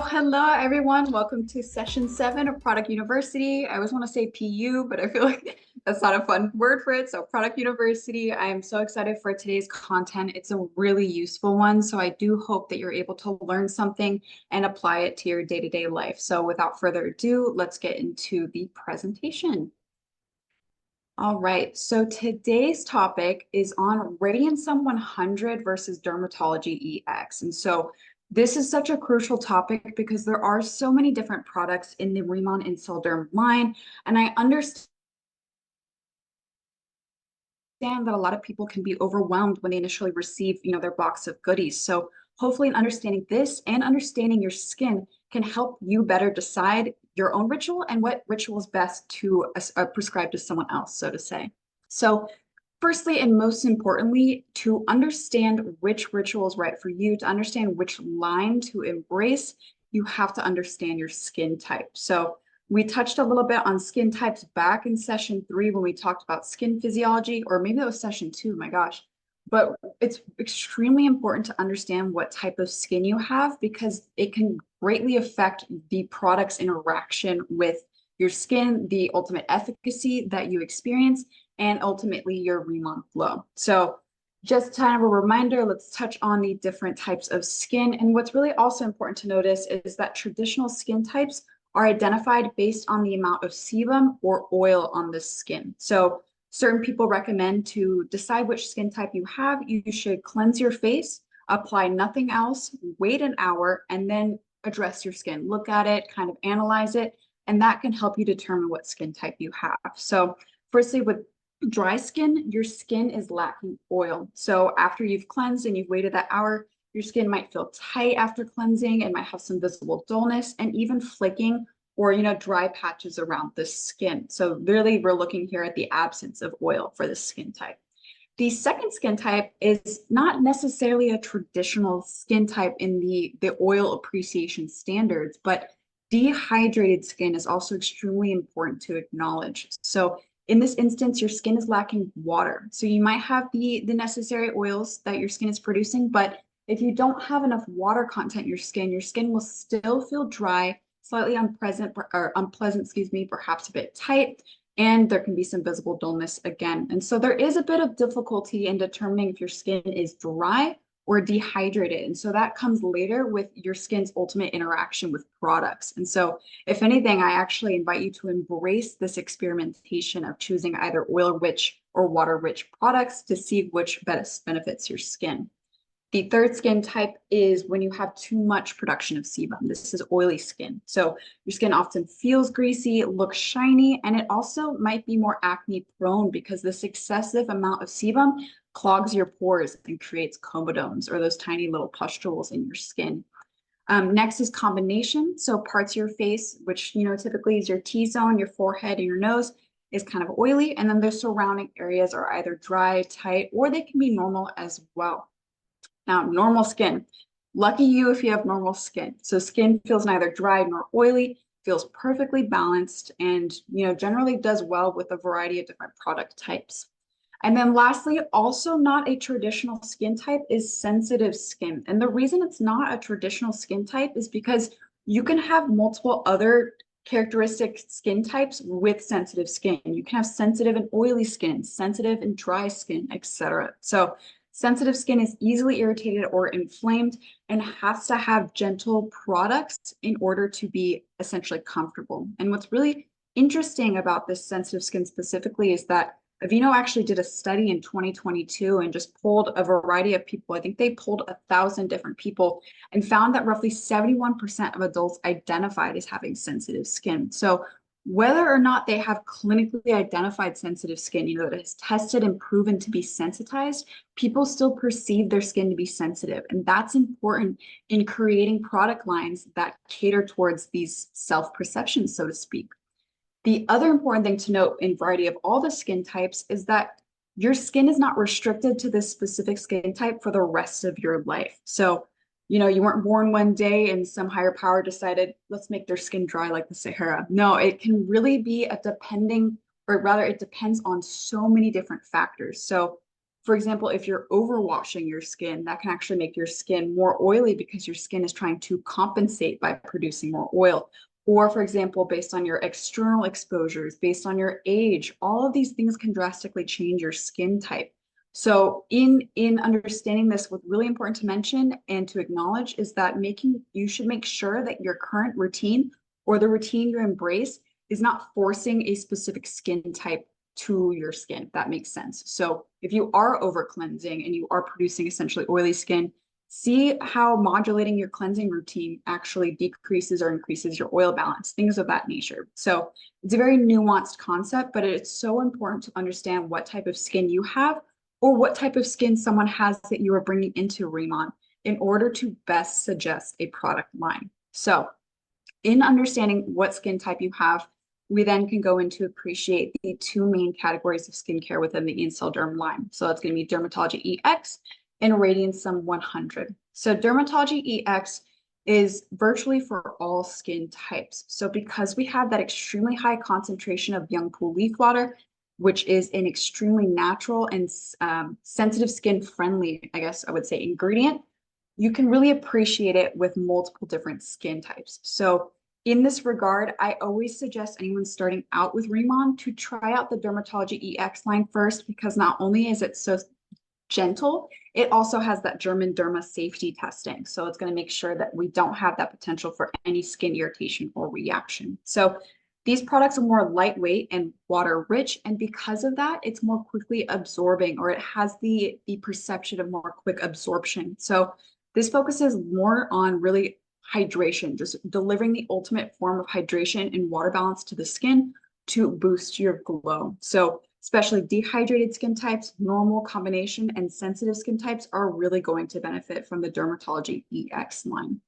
Hello everyone. Welcome to session 7 of Product University. I always want to say PU, but I feel like that's not a fun word for it. So Product University, I am so excited for today's content. It's a really useful one. So I do hope that you're able to learn something and apply it to your day-to-day life. So without further ado, let's get into the presentation. All right, so today's topic is on Radiansome 100 versus Dermatology EX. And so this is such a crucial topic because there are so many different products in the Riman and Derm line. And I understand that a lot of people can be overwhelmed when they initially receive, their box of goodies. So hopefully in understanding this and understanding your skin can help you better decide your own ritual and what ritual is best to prescribe to someone else, so to say. So firstly, and most importantly, to understand which ritual is right for you, to understand which line to embrace, you have to understand your skin type. So we touched a little bit on skin types back in session 3 when we talked about skin physiology, or maybe it was session 2, my gosh. But it's extremely important to understand what type of skin you have because it can greatly affect the product's interaction with your skin, the ultimate efficacy that you experience, and ultimately your Riman flow. So just kind of a reminder, let's touch on the different types of skin. And what's really also important to notice is that traditional skin types are identified based on the amount of sebum or oil on the skin. So certain people recommend to decide which skin type you have, you should cleanse your face, apply nothing else, wait an hour, and then address your skin. Look at it, kind of analyze it, and that can help you determine what skin type you have. So firstly, with dry skin, your skin is lacking oil. So after you've cleansed and you've waited that hour, your skin might feel tight after cleansing and might have some visible dullness and even flaking or dry patches around the skin. So really, we're looking here at the absence of oil for the skin type. The second skin type is not necessarily a traditional skin type in the oil appreciation standards, but dehydrated skin is also extremely important to acknowledge. So in this instance, your skin is lacking water. So you might have the necessary oils that your skin is producing, but if you don't have enough water content in your skin will still feel dry, slightly unpleasant, perhaps a bit tight, and there can be some visible dullness again. And so there is a bit of difficulty in determining if your skin is dry or dehydrated. And so that comes later with your skin's ultimate interaction with products. And so if anything, I actually invite you to embrace this experimentation of choosing either oil-rich or water-rich products to see which best benefits your skin. The third skin type is when you have too much production of sebum. This is oily skin. So your skin often feels greasy, looks shiny, and it also might be more acne prone because this excessive amount of sebum clogs your pores and creates comedones or those tiny little pustules in your skin. Next is combination. So parts of your face, which typically is your T-zone, your forehead, and your nose, is kind of oily. And then the surrounding areas are either dry, tight, or they can be normal as well. Now, normal skin. Lucky you if you have normal skin. So skin feels neither dry nor oily, feels perfectly balanced, and generally does well with a variety of different product types. And then lastly, also not a traditional skin type is sensitive skin. And the reason it's not a traditional skin type is because you can have multiple other characteristic skin types with sensitive skin. You can have sensitive and oily skin, sensitive and dry skin, etc. So sensitive skin is easily irritated or inflamed and has to have gentle products in order to be essentially comfortable. And what's really interesting about this sensitive skin specifically is that Aveeno actually did a study in 2022 and just polled a variety of people. I think they polled 1,000 different people and found that roughly 71% of adults identified as having sensitive skin. So whether or not they have clinically identified sensitive skin, that is tested and proven to be sensitized, people still perceive their skin to be sensitive. And that's important in creating product lines that cater towards these self-perceptions, so to speak. The other important thing to note in variety of all the skin types is that your skin is not restricted to this specific skin type for the rest of your life. So, you weren't born one day and some higher power decided, let's make their skin dry like the Sahara. No, it can really be it depends on so many different factors. So For example, if you're overwashing your skin, that can actually make your skin more oily because your skin is trying to compensate by producing more oil. Or, for example, based on your external exposures, based on your age, all of these things can drastically change your skin type. So in understanding this, what's really important to mention and to acknowledge is that you should make sure that your current routine or the routine you embrace is not forcing a specific skin type to your skin, if that makes sense. So if you are over cleansing and you are producing essentially oily skin, see how modulating your cleansing routine actually decreases or increases your oil balance, things of that nature. So it's a very nuanced concept, but it's so important to understand what type of skin you have or what type of skin someone has that you are bringing into Riman in order to best suggest a product line. So in understanding what skin type you have, we then can go into appreciate the two main categories of skincare within the Derm line. So that's going to be Dermatology EX and Radiansome 100. So Dermatology EX is virtually for all skin types. So because we have that extremely high concentration of young pool leaf water, which is an extremely natural and sensitive skin friendly, I guess I would say, ingredient, you can really appreciate it with multiple different skin types. So in this regard, I always suggest anyone starting out with Riman to try out the Dermatology EX line first, because not only is it so gentle, it also has that German derma safety testing. So it's going to make sure that we don't have that potential for any skin irritation or reaction. So these products are more lightweight and water rich, and because of that, it's more quickly absorbing, or it has the perception of more quick absorption. So this focuses more on really hydration, just delivering the ultimate form of hydration and water balance to the skin to boost your glow. So especially dehydrated skin types, normal, combination, and sensitive skin types are really going to benefit from the Dermatology EX line.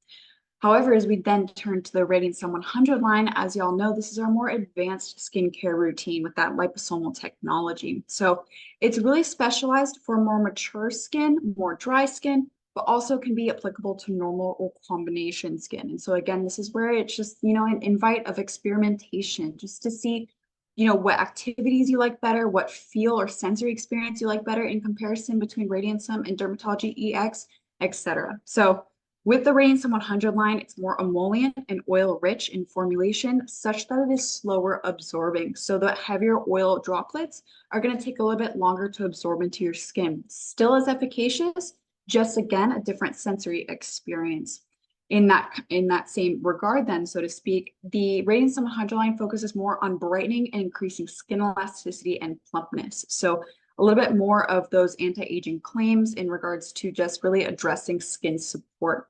However, as we then turn to the Radiansome 100 line, as y'all know, this is our more advanced skincare routine with that liposomal technology. So it's really specialized for more mature skin, more dry skin, but also can be applicable to normal or combination skin. And so again, this is where it's just, an invite of experimentation just to see, what activities you like better, what feel or sensory experience you like better in comparison between Radiansome and Dermatology EX, etc. So with the Radiansome 100 line, it's more emollient and oil rich in formulation such that it is slower absorbing. So the heavier oil droplets are going to take a little bit longer to absorb into your skin. Still as efficacious, just again, a different sensory experience. In that same regard then, so to speak, the Radiansome 100 line focuses more on brightening and increasing skin elasticity and plumpness. So a little bit more of those anti-aging claims in regards to just really addressing skin support.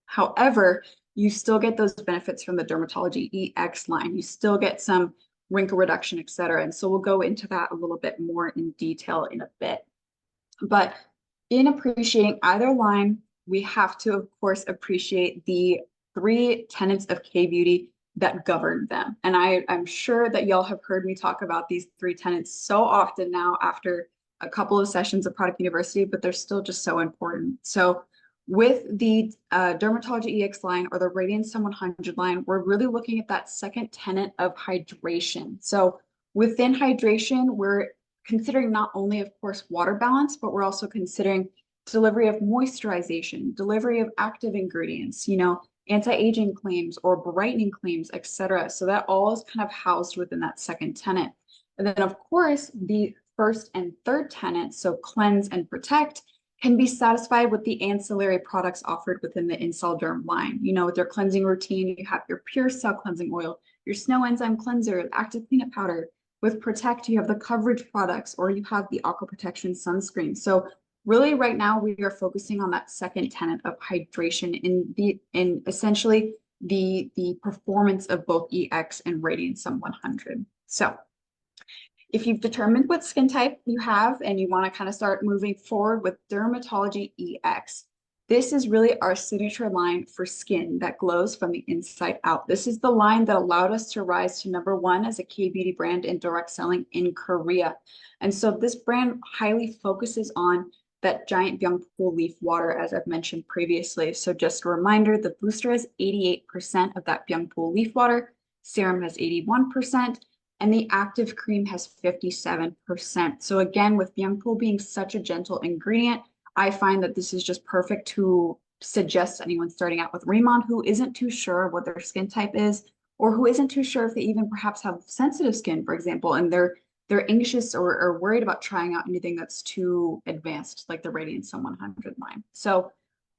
However, you still get those benefits from the Dermatology EX line. You still get some wrinkle reduction, et cetera. And so we'll go into that a little bit more in detail in a bit. But in appreciating either line, we have to, of course, appreciate the 3 tenets of K-beauty that govern them. And I'm sure that y'all have heard me talk about these 3 tenets so often now after a couple of sessions of Product University, but they're still just so important. So with the Dermatology EX line or the Radiansome 100 line, we're really looking at that second tenet of hydration. So within hydration, we're considering not only, of course, water balance, but we're also considering delivery of moisturization, delivery of active ingredients, anti-aging claims or brightening claims, etc. So that all is kind of housed within that second tenet. And then, of course, the first and third tenets, so cleanse and protect, can be satisfied with the ancillary products offered within the Derm line. With your cleansing routine, you have your pure cell cleansing oil, your snow enzyme cleanser, active cleanup powder. With Protect, you have the coverage products, or you have the aqua protection sunscreen. So really right now we are focusing on that second tenet of hydration in essentially the performance of both EX and Radiansome 100. So if you've determined what skin type you have and you want to kind of start moving forward with Dermatology EX, this is really our signature line for skin that glows from the inside out. This is the line that allowed us to rise to #1 as a K-beauty brand in direct selling in Korea. And so this brand highly focuses on that giant Byungpool leaf water, as I've mentioned previously. So just a reminder, the booster has 88% of that Byungpool leaf water, serum has 81%, and the active cream has 57%. So again, with Bianco being such a gentle ingredient, I find that this is just perfect to suggest anyone starting out with Riman who isn't too sure what their skin type is, or who isn't too sure if they even perhaps have sensitive skin, for example, and they're anxious or worried about trying out anything that's too advanced, like the Radiansome 100 line. So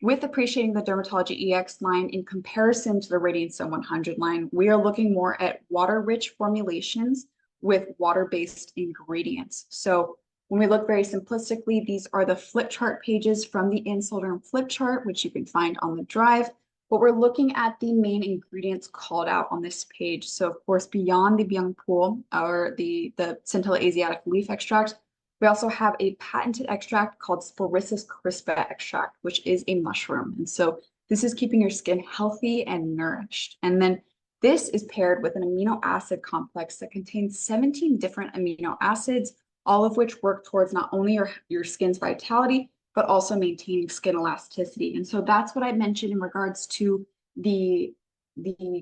with appreciating the Dermatology EX line in comparison to the Radiansome 100 line, we are looking more at water-rich formulations with water-based ingredients. So when we look very simplistically, these are the flip chart pages from the Insulderm flip chart, which you can find on the drive. But we're looking at the main ingredients called out on this page. So of course, beyond the Bianco or the Centella Asiatic leaf extract, we also have a patented extract called Sporicis crispa extract, which is a mushroom. And so this is keeping your skin healthy and nourished. And then this is paired with an amino acid complex that contains 17 different amino acids, all of which work towards not only your skin's vitality, but also maintaining skin elasticity. And so that's what I mentioned in regards to the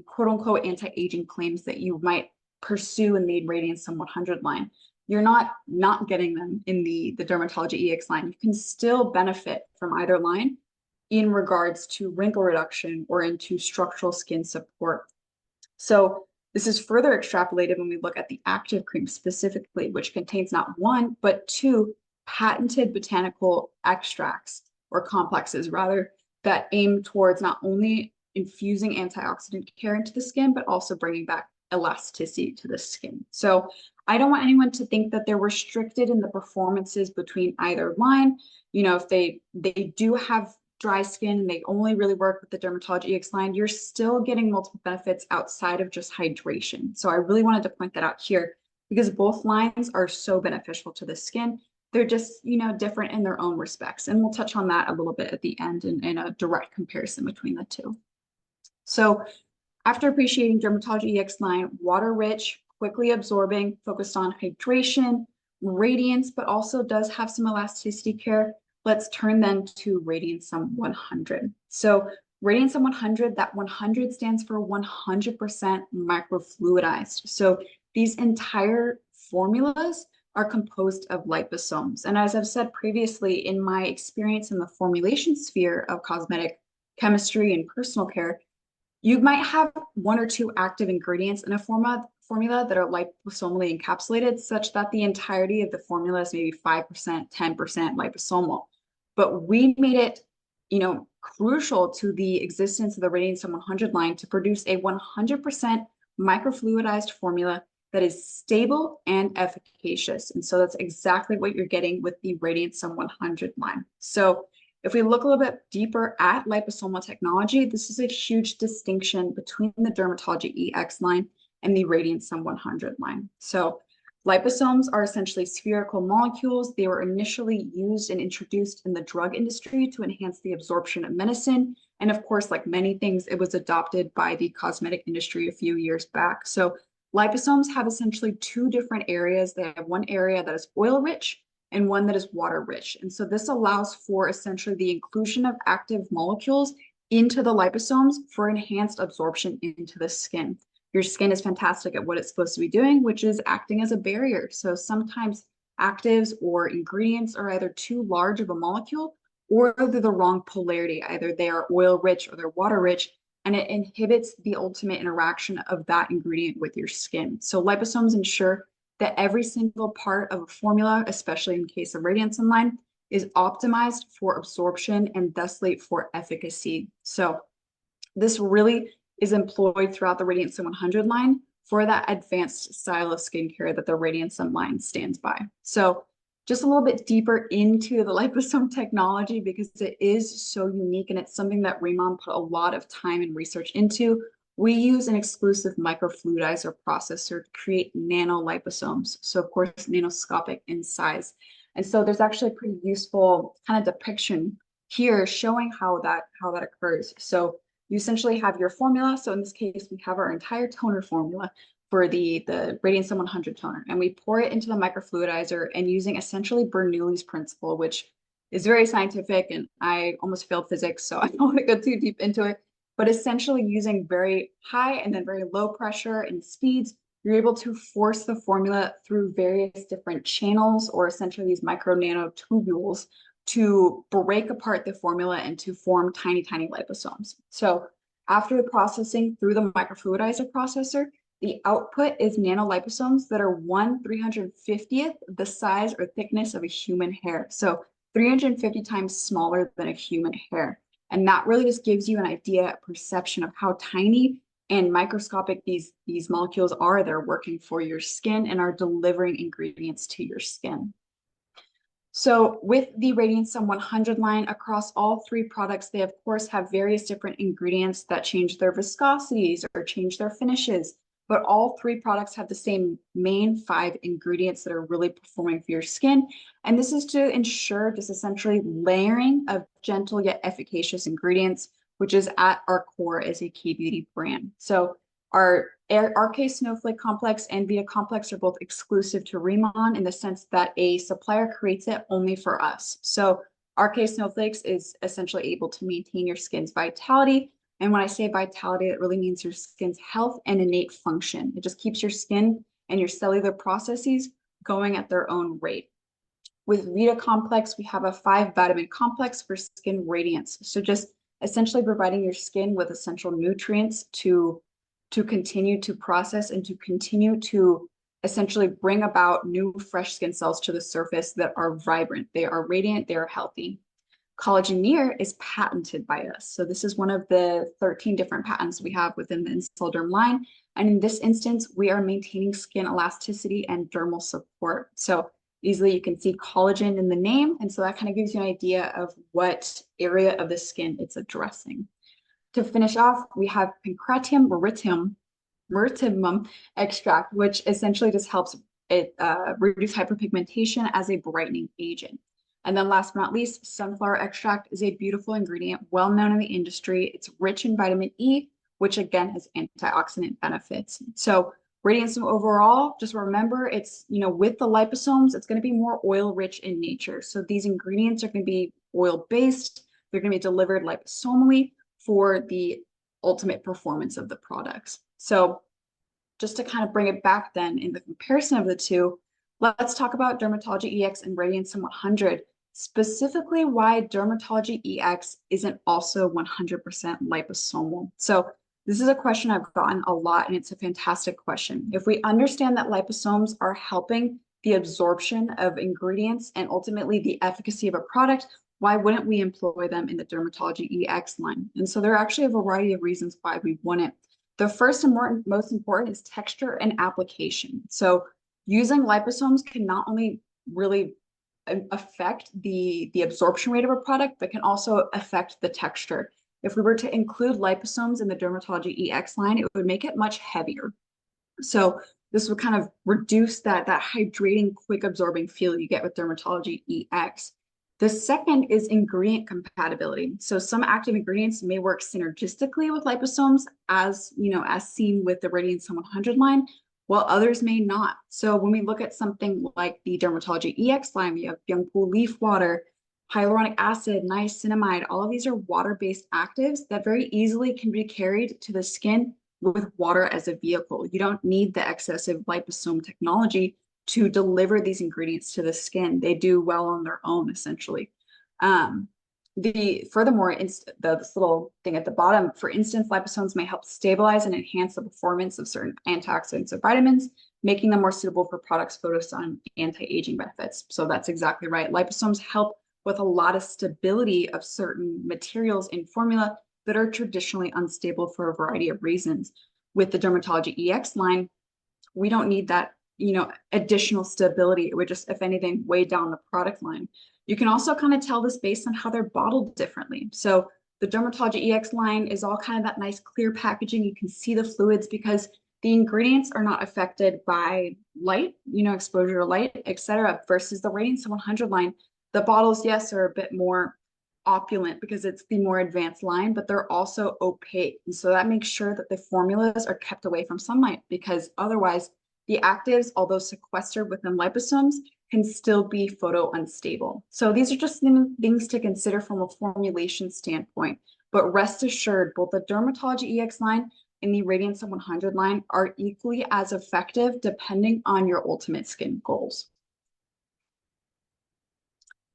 quote unquote anti-aging claims that you might pursue in the Radiansome 100 line. You're not getting them in the Dermatology EX line. You can still benefit from either line in regards to wrinkle reduction or into structural skin support. So this is further extrapolated when we look at the active cream specifically, which contains not one, but two patented botanical extracts or complexes rather that aim towards not only infusing antioxidant care into the skin, but also bringing back elasticity to the skin. So I don't want anyone to think that they're restricted in the performances between either line. You know, if they do have dry skin and they only really work with the Dermatology EX line, you're still getting multiple benefits outside of just hydration. So I really wanted to point that out here because both lines are so beneficial to the skin. They're just, you know, different in their own respects. And we'll touch on that a little bit at the end in a direct comparison between the two. So after appreciating Dermatology EX line, water rich, quickly absorbing, focused on hydration, radiance, but also does have some elasticity care. Let's turn then to Radiansome 100. So Radiansome 100, that 100 stands for 100% microfluidized. So these entire formulas are composed of liposomes. And as I've said previously, in my experience in the formulation sphere of cosmetic chemistry and personal care, you might have one or two active ingredients in a formula that are liposomally encapsulated, such that the entirety of the formula is maybe 5%, 10% liposomal. But we made it, you know, crucial to the existence of the Radiansome 100 line to produce a 100% microfluidized formula that is stable and efficacious. And so that's exactly what you're getting with the Radiansome 100 line. So if we look a little bit deeper at liposomal technology, this is a huge distinction between the Dermatology EX line and the Radiansome 100 line. So liposomes are essentially spherical molecules. They were initially used and introduced in the drug industry to enhance the absorption of medicine. And of course, like many things, it was adopted by the cosmetic industry a few years back. So liposomes have essentially two different areas. They have one area that is oil rich and one that is water rich. And so this allows for essentially the inclusion of active molecules into the liposomes for enhanced absorption into the skin. Your skin is fantastic at what it's supposed to be doing, which is acting as a barrier. So sometimes actives or ingredients are either too large of a molecule or they're the wrong polarity. Either they are oil rich or they're water rich, and it inhibits the ultimate interaction of that ingredient with your skin. So liposomes ensure that every single part of a formula, especially in case of Radiansome line, is optimized for absorption and thusly for efficacy. So this really is employed throughout the Radiansome 100 line for that advanced style of skincare that the Radiansome line stands by. So just a little bit deeper into the liposome technology because it is so unique and it's something that Riman put a lot of time and research into. We use an exclusive microfluidizer processor to create nanoliposomes. So of course, nanoscopic in size. And so there's actually a pretty useful kind of depiction here showing how that occurs. So you essentially have your formula. So in this case, we have our entire toner formula for the Radiansome 100 toner. And we pour it into the microfluidizer and using essentially Bernoulli's principle, which is very scientific. And I almost failed physics, so I don't want to go too deep into it. But essentially using very high and then very low pressure and speeds, you're able to force the formula through various different channels, or essentially these micro nanotubules, to break apart the formula and to form tiny, tiny liposomes. So after the processing through the microfluidizer processor, the output is nanoliposomes that are 1/350th the size or thickness of a human hair. So 350 times smaller than a human hair. And that really just gives you an idea, a perception of how tiny and microscopic these molecules are that are working for your skin and are delivering ingredients to your skin. So with the Radiansome 100 line, across all three products, they of course have various different ingredients that change their viscosities or change their finishes, but all three products have the same main 5 ingredients that are really performing for your skin. And this is to ensure just essentially layering of gentle yet efficacious ingredients, which is at our core as a K-beauty brand. So our RK Snowflake Complex and Vita Complex are both exclusive to Riman in the sense that a supplier creates it only for us. So RK Snowflakes is essentially able to maintain your skin's vitality. And when I say vitality, it really means your skin's health and innate function. It just keeps your skin and your cellular processes going at their own rate. With Vita Complex, we have a 5-vitamin complex for skin radiance. So just essentially providing your skin with essential nutrients to continue to process and to continue to essentially bring about new fresh skin cells to the surface that are vibrant, they are radiant, they are healthy. Collageneer is patented by us. So this is one of the 13 different patents we have within the Instaderm line. And in this instance, we are maintaining skin elasticity and dermal support. So easily you can see collagen in the name. And so that kind of gives you an idea of what area of the skin it's addressing. To finish off, we have Pancratium meritymum extract, which essentially just helps it reduce hyperpigmentation as a brightening agent. And then last but not least, sunflower extract is a beautiful ingredient, well known in the industry. It's rich in vitamin E, which again has antioxidant benefits. So Radiansome overall, just remember it's, with the liposomes, it's going to be more oil rich in nature. So these ingredients are going to be oil based. They're going to be delivered liposomally for the ultimate performance of the products. So just to kind of bring it back then in the comparison of the two, let's talk about Dermatology EX and Radiansome 100, specifically why Dermatology EX isn't also 100% liposomal. So this is a question I've gotten a lot, and it's a fantastic question. If we understand that liposomes are helping the absorption of ingredients and ultimately the efficacy of a product, why wouldn't we employ them in the Dermatology EX line? And so there are actually a variety of reasons why we wouldn't. The first and most important is texture and application. So using liposomes can not only really affect the absorption rate of a product, but can also affect the texture. If we were to include liposomes in the Dermatology EX line, it would make it much heavier. So this would kind of reduce that hydrating, quick absorbing feel you get with Dermatology EX. The second is ingredient compatibility. So some active ingredients may work synergistically with liposomes as seen with the Radiansome 100 line, while others may not. So when we look at something like the Dermatology EX line, we have young pool leaf water, hyaluronic acid, niacinamide, all of these are water-based actives that very easily can be carried to the skin with water as a vehicle. You don't need the excessive liposome technology to deliver these ingredients to the skin. They do well on their own, essentially. Furthermore, this little thing at the bottom, for instance, liposomes may help stabilize and enhance the performance of certain antioxidants or vitamins, making them more suitable for products focused on anti-aging benefits. So that's exactly right. Liposomes help with a lot of stability of certain materials in formula that are traditionally unstable for a variety of reasons. With the Dermatology EX line, we don't need that additional stability. It would just, if anything, weigh down the product line. You can also kind of tell this based on how they're bottled differently. So the Dermatology EX line is all kind of that nice clear packaging. You can see the fluids because the ingredients are not affected by light, exposure to light, etc. Versus the Radiansome 100 line. The bottles, yes, are a bit more opulent because it's the more advanced line, but they're also opaque. And so that makes sure that the formulas are kept away from sunlight, because otherwise the actives, although sequestered within liposomes, can still be photo unstable. So these are just things to consider from a formulation standpoint. But rest assured, both the Dermatology EX line in the Radiansome 100 line are equally as effective depending on your ultimate skin goals.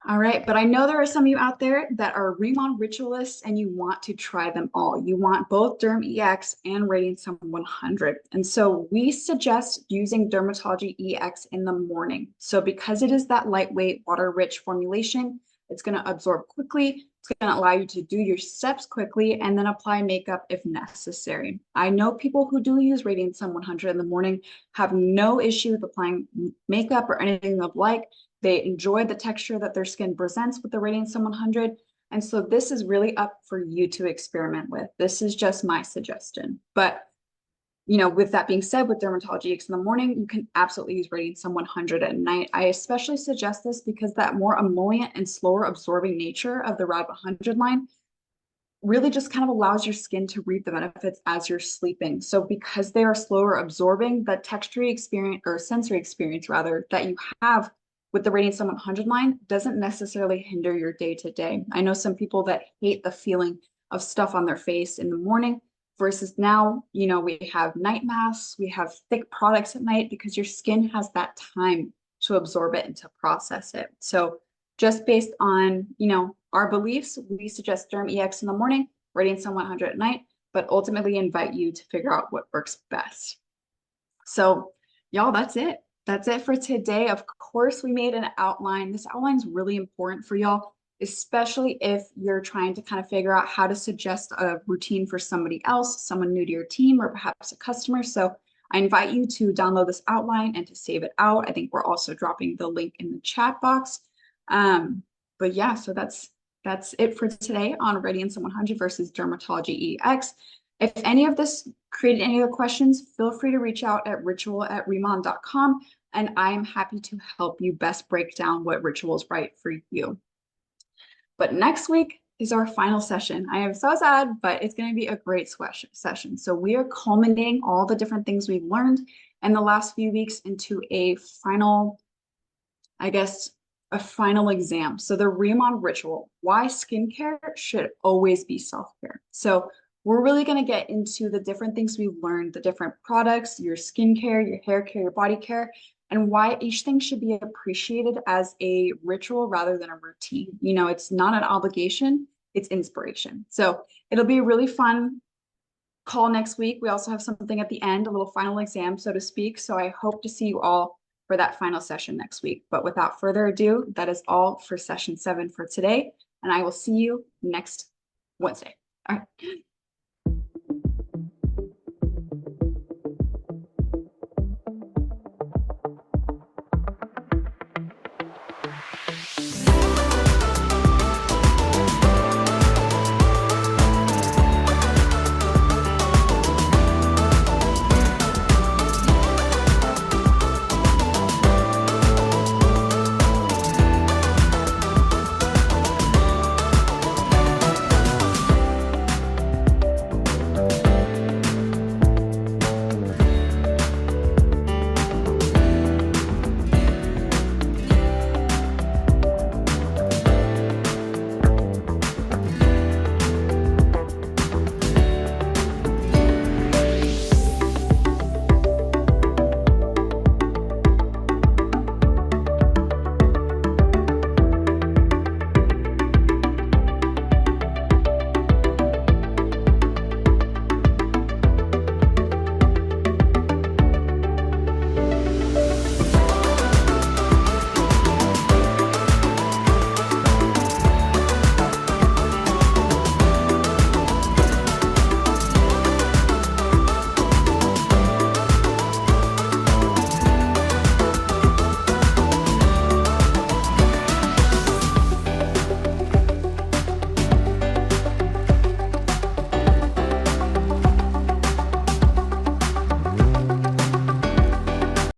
All right, but I know there are some of you out there that are Riman ritualists and you want to try them all. You want both Derm EX and Radiansome 100. And so we suggest using Dermatology EX in the morning. So because it is that lightweight, water-rich formulation, it's going to absorb quickly. It's going to allow you to do your steps quickly and then apply makeup if necessary. I know people who do use Radiansome 100 in the morning have no issue with applying makeup or anything of like. They enjoy the texture that their skin presents with the Radiansome 100. And so this is really up for you to experiment with. This is just my suggestion. But, you know, with that being said, with Dermatology EX in the morning, you can absolutely use Radiansome 100 at night. I especially suggest this because that more emollient and slower absorbing nature of the Rad 100 line really just kind of allows your skin to reap the benefits as you're sleeping. So because they are slower absorbing, the texture experience or sensory experience rather that you have with the Radiansome 100 line doesn't necessarily hinder your day-to-day. I know some people that hate the feeling of stuff on their face in the morning versus now, you know, we have night masks, we have thick products at night because your skin has that time to absorb it and to process it. So just based on, you know, our beliefs, we suggest Derm EX in the morning, Radiansome 100 at night, but ultimately invite you to figure out what works best. So y'all, that's it. That's it for today. Of course, we made an outline. This outline is really important for y'all, especially if you're trying to kind of figure out how to suggest a routine for somebody else, someone new to your team, or perhaps a customer. So I invite you to download this outline and to save it out. I think we're also dropping the link in the chat box. But yeah, so that's it for today on Radiansome 100 versus Dermatology EX. If any of this created any other questions, feel free to reach out at ritual@riman.com, and I am happy to help you best break down what ritual is right for you. But next week is our final session. I am so sad, but it's going to be a great session. So we are culminating all the different things we've learned in the last few weeks into a final, I guess, a final exam. So the Riman ritual, why skincare should always be self-care. So we're really going to get into the different things we've learned, the different products, your skincare, your hair care, your body care, and why each thing should be appreciated as a ritual rather than a routine. You know, it's not an obligation, it's inspiration. So it'll be a really fun call next week. We also have something at the end, a little final exam, so to speak. So I hope to see you all for that final session next week. But without further ado, that is all for session 7 for today. And I will see you next Wednesday. All right.